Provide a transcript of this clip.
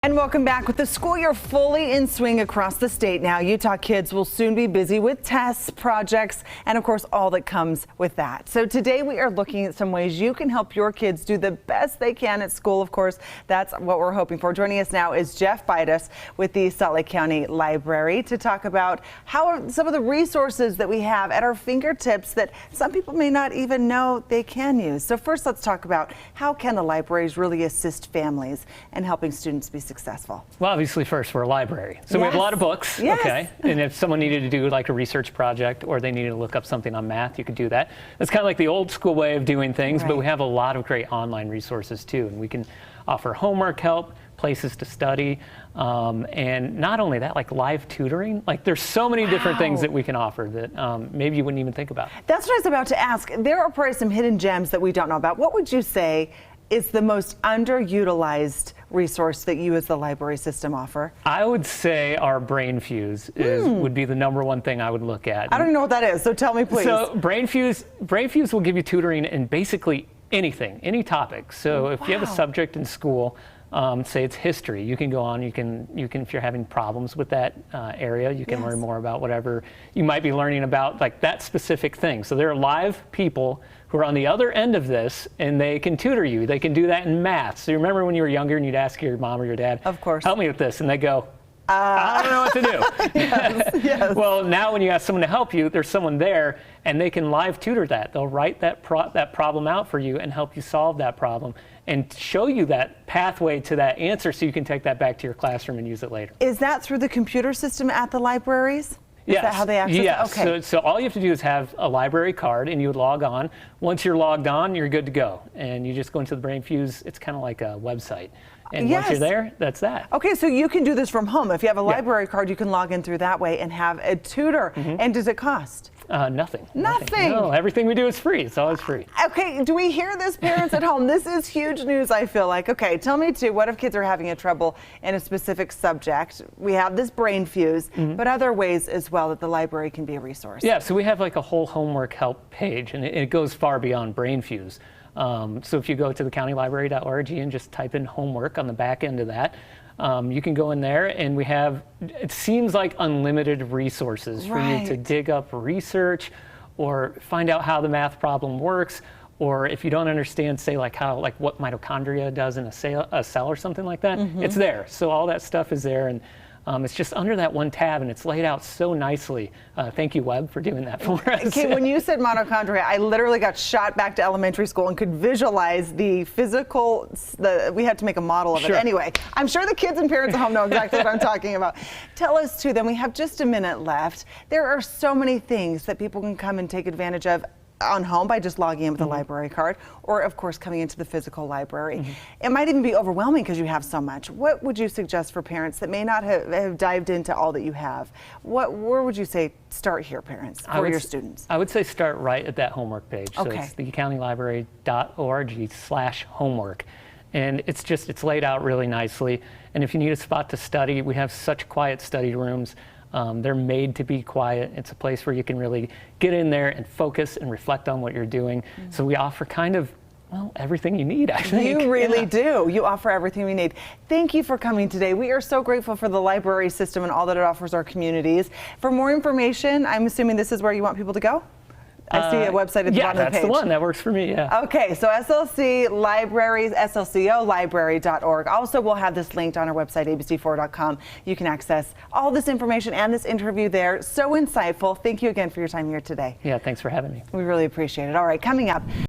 And welcome back. With the school year fully in swing across the state now, Utah kids will soon be busy with tests, projects, and of course all that comes with that. So today we are looking at some ways you can help your kids do the best they can at school. Of course, that's what we're hoping for. Joining us now is Jeff Bidas with the Salt Lake County Library to talk about how some of the resources that we have at our fingertips that some people may not even know they can use. So first, let's talk about how can the libraries really assist families and helping students be successful? Well, obviously, first, we're a library. So we have a lot of books, okay? And if someone needed to do like a research project or they needed to look up something on math, you could do that. That's kind of like the old school way of doing things, but we have a lot of great online resources too. And we can offer homework help, places to study, and not only that, like live tutoring. Like there's so many different things that we can offer that maybe you wouldn't even think about. That's what I was about to ask. There are probably some hidden gems that we don't know about. What would you say is the most underutilized resource that you as the library system offer? I would say our Brainfuse would be the #1 thing I would look at. I don't know what that is, so tell me please. So Brainfuse will give you tutoring in basically anything, any topic. So if you have a subject in school, say it's history, you can go on, you can if you're having problems with that area, you can learn more about whatever you might be learning about, like that specific thing. So there are live people who are on the other end of this, and they can tutor you. They can do that in math. So you remember when you were younger and you'd ask your mom or your dad, of course, help me with this, and they go, I don't know what to do. Yes. Well, now when you ask someone to help you, there's someone there, and they can live tutor that. They'll write that problem out for you and help you solve that problem and show you that pathway to that answer so you can take that back to your classroom and use it later. Is that through the computer system at the libraries? Is that how they access it? Yes. Okay. So all you have to do is have a library card and you would log on. Once you're logged on, you're good to go. And you just go into the Brainfuse. It's kind of like a website. And once you're there, that's that. Okay, so you can do this from home. If you have a library card, you can log in through that way and have a tutor. And does it cost? Nothing. Nothing. No, everything we do is free. It's always free. Okay, do we hear this, parents at home? This is huge news, I feel like. Okay, tell me too, what if kids are having a trouble in a specific subject? We have this Brainfuse, but other ways as well that the library can be a resource. Yeah, so we have like a whole homework help page, and it goes far beyond Brainfuse. So if you go to thecountylibrary.org and just type in homework on the back end of that, you can go in there, and we have, it seems like unlimited resources for you to dig up research or find out how the math problem works, or if you don't understand, say like what mitochondria does in a cell or something like that, it's there. So all that stuff is there, and it's just under that one tab, and it's laid out so nicely. Thank you, Webb, for doing that for us. Okay, when you said mitochondria, I literally got shot back to elementary school and could visualize the physical, we had to make a model of it. Anyway, I'm sure the kids and parents at home know exactly what I'm talking about. Tell us too, then we have just a minute left. There are so many things that people can come and take advantage of on home by just logging in with a library card, or of course coming into the physical library. It might even be overwhelming because you have so much. What would you suggest for parents that may not have dived into all that you have? Where would you say start here, parents, for your students? I would say start right at that homework page. So it's thecountylibrary.org/homework. And it's laid out really nicely. And if you need a spot to study, we have such quiet study rooms. They're made to be quiet. It's a place where you can really get in there and focus and reflect on what you're doing. So we offer kind of, well, everything you need, I think. You really do. You offer everything we need. Thank you for coming today. We are so grateful for the library system and all that it offers our communities. For more information, I'm assuming this is where you want people to go? I see a website at the bottom of the page. Yeah, that's the one. That works for me, yeah. Okay, so SLC Libraries, slcolibrary.org. Also, we'll have this linked on our website, abc4.com. You can access all this information and this interview there. So insightful. Thank you again for your time here today. Yeah, thanks for having me. We really appreciate it. All right, coming up.